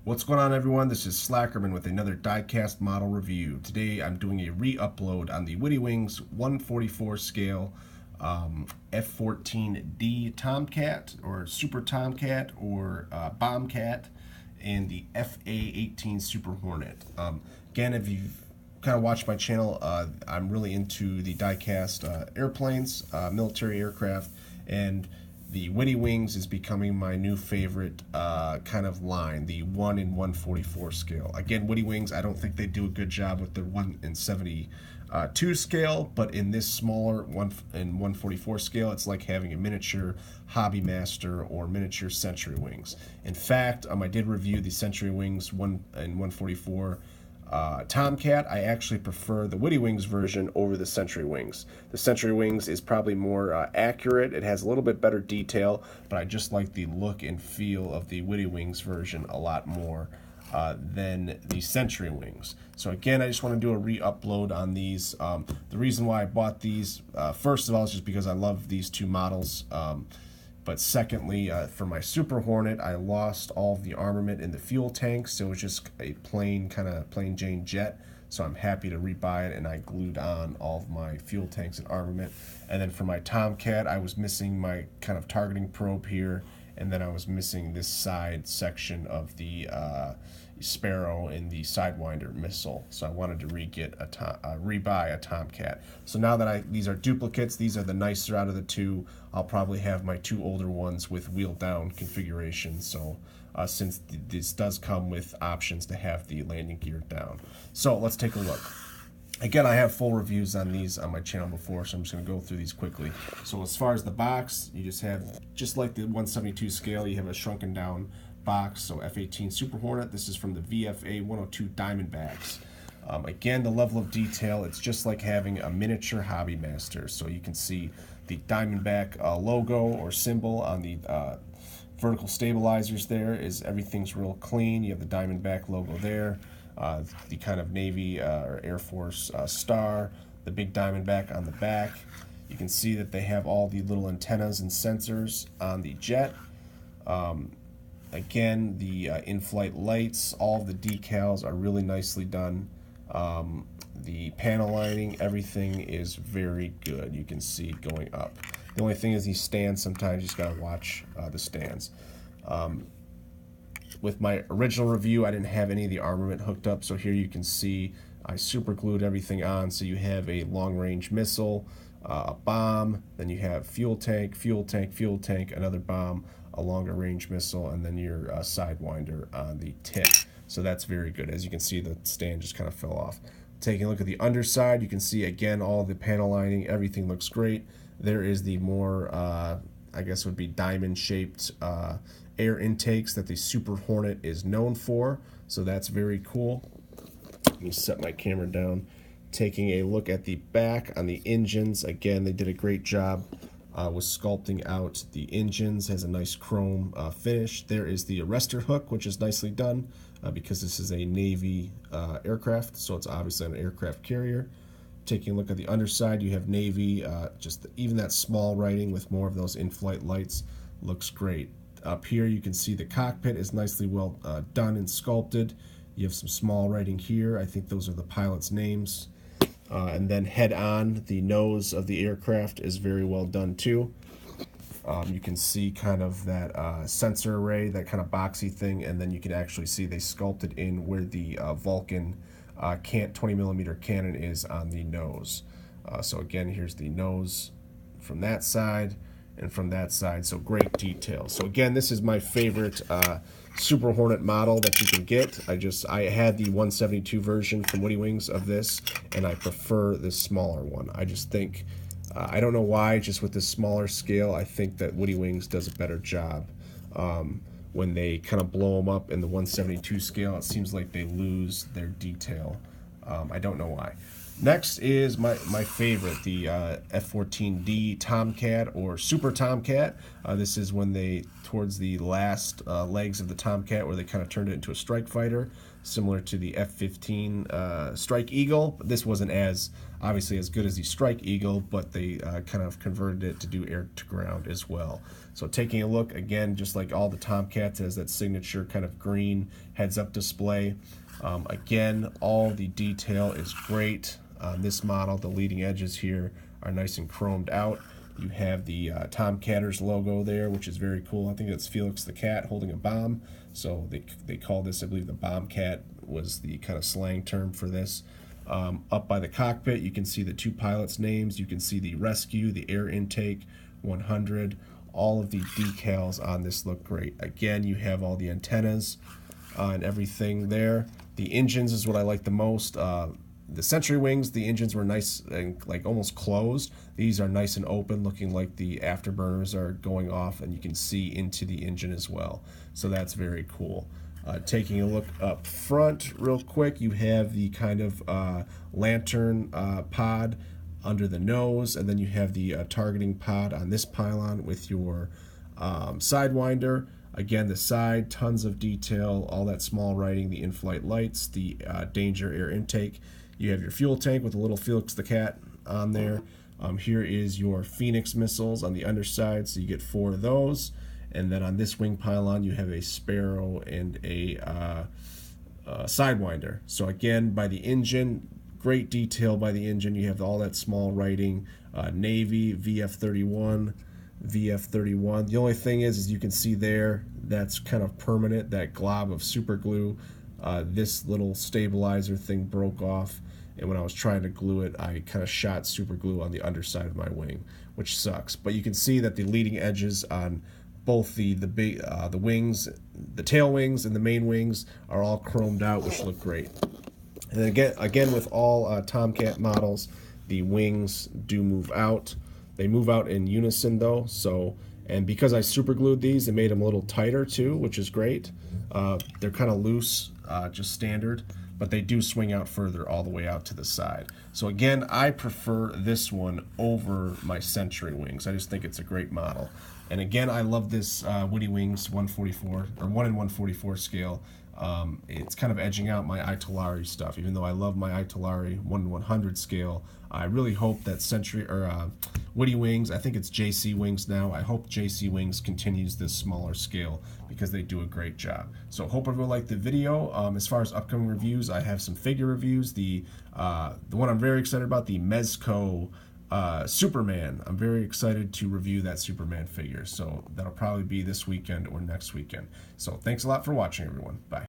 What's going on, everyone? This is Slackerman with another diecast model review. Today I'm doing a re-upload on the Witty Wings 144 scale F-14D Tomcat or Super Tomcat or Bombcat and the F-18 Super Hornet. Again, if you've kind of watched my channel, I'm really into the diecast airplanes, military aircraft, and the Witty Wings is becoming my new favorite kind of line, the 1 in 144 scale. Again, Witty Wings, I don't think they do a good job with the 1 in 72 scale, but in this smaller 1 in 144 scale, it's like having a miniature Hobby Master or miniature Century Wings. In fact, I did review the Century Wings 1 in 144 Tomcat. I actually prefer the Witty Wings version over the Century Wings. The Century Wings is probably more accurate. It has a little bit better detail, but I just like the look and feel of the Witty Wings version a lot more than the Century Wings. So again, I just want to do a re-upload on these. The reason why I bought these, first of all, is just because I love these two models. But secondly, for my Super Hornet, I lost all of the armament in the fuel tanks, so it was just a plain Jane jet. So I'm happy to rebuy it, and I glued on all of my fuel tanks and armament. And then for my Tomcat, I was missing my kind of targeting probe here, and then I was missing this side section of the Sparrow and the Sidewinder missile. So I wanted to rebuy a Tomcat. So now that these are duplicates, these are the nicer out of the two. I'll probably have my two older ones with wheel down configuration. So since this does come with options to have the landing gear down. So let's take a look. Again, I have full reviews on these on my channel before, so I'm just going to go through these quickly. So as far as the box, you just have, just like the 172 scale, you have a shrunken down box. So F-18 Super Hornet, this is from the VFA 102 Diamondbacks. Again, the level of detail, it's just like having a miniature Hobby Master. So you can see the Diamondback logo or symbol on the vertical stabilizers there. Everything's real clean. You have the Diamondback logo there. The kind of Navy or Air Force star, the big Diamondback on the back. You can see that they have all the little antennas and sensors on the jet. Again, the in-flight lights, all the decals are really nicely done. The panel lighting, everything is very good. You can see going up. The only thing is these stands, sometimes you just gotta watch the stands. With my original review, I didn't have any of the armament hooked up, so here you can see I super glued everything on. So you have a long-range missile, a bomb, then you have fuel tank, fuel tank, fuel tank, another bomb, a longer range missile, and then your Sidewinder on the tip. So that's very good. As you can see, the stand just kind of fell off. Taking a look at the underside, you can see again all the panel lining, everything looks great. There is the more, I guess would be diamond-shaped air intakes that the Super Hornet is known for. So that's very cool. Let me set my camera down. Taking a look at the back on the engines, again, they did a great job with sculpting out the engines. Has a nice chrome finish. There is the arrestor hook, which is nicely done because this is a Navy aircraft, so it's obviously an aircraft carrier. Taking a look at the underside, you have Navy, even that small writing with more of those in-flight lights looks great. Up here you can see the cockpit is nicely well done and sculpted. You have some small writing here. I think those are the pilots' names. And then head on, the nose of the aircraft is very well done too. You can see kind of that sensor array, that kind of boxy thing, and then you can actually see they sculpted in where the Vulcan 20mm cannon is on the nose. So again, here's the nose from that side and from that side, so great detail. So again, this is my favorite Super Hornet model that you can get. I had the 172 version from Witty Wings of this, and I prefer this smaller one. I just think, I don't know why, just with this smaller scale, I think that Witty Wings does a better job. When they kind of blow them up in the 172 scale, it seems like they lose their detail. I don't know why. Next is my favorite, the F-14D Tomcat or Super Tomcat. This is when they, towards the last legs of the Tomcat, where they kind of turned it into a strike fighter, similar to the F-15 Strike Eagle. But this wasn't as, obviously, as good as the Strike Eagle, but they kind of converted it to do air to ground as well. So taking a look, again, just like all the Tomcats, has that signature kind of green heads-up display. Again, all the detail is great. On this model, the leading edges here are nice and chromed out. You have the Tomcatters logo there, which is very cool. I think it's Felix the cat holding a bomb. So they call this, I believe, the bomb cat was the kind of slang term for this. Up by the cockpit, you can see the two pilots' names. You can see the rescue, the air intake, 100. All of the decals on this look great. Again, you have all the antennas and everything there. The engines is what I like the most. The Century Wings, the engines were nice and like almost closed. These are nice and open, looking like the afterburners are going off, and you can see into the engine as well. So that's very cool. Taking a look up front real quick, you have the kind of lantern pod under the nose, and then you have the targeting pod on this pylon with your sidewinder. Again, the side, tons of detail, all that small writing, the in-flight lights, the danger air intake. You have your fuel tank with a little Felix the cat on there. Here is your Phoenix missiles on the underside, so you get 4 of those. And then on this wing pylon, you have a Sparrow and a Sidewinder. So again, by the engine, great detail by the engine. You have all that small writing, Navy, VF-31, VF-31. The only thing is you can see there, that's kind of permanent, that glob of super glue. This little stabilizer thing broke off, and when I was trying to glue it, I kind of shot super glue on the underside of my wing, which sucks. But you can see that the leading edges on both the wings, the tail wings and the main wings are all chromed out, which look great. And again with all Tomcat models, the wings do move out. They move out in unison though, so, and because I super glued these, it made them a little tighter too, which is great. They're kind of loose, just standard, but they do swing out further all the way out to the side. So again, I prefer this one over my Century Wings. I just think it's a great model. And again, I love this Witty Wings 144 or 1 in 144 scale. It's kind of edging out my Itelari stuff, even though I love my Itelari 1 in 100 scale. I really hope that Witty Wings, I think it's JC Wings now, I hope JC Wings continues this smaller scale because they do a great job. So hope everyone liked the video. As far as upcoming reviews, I have some figure reviews. The one I'm very excited about, the Mezco Superman. I'm very excited to review that Superman figure. So that'll probably be this weekend or next weekend. So thanks a lot for watching, everyone. Bye.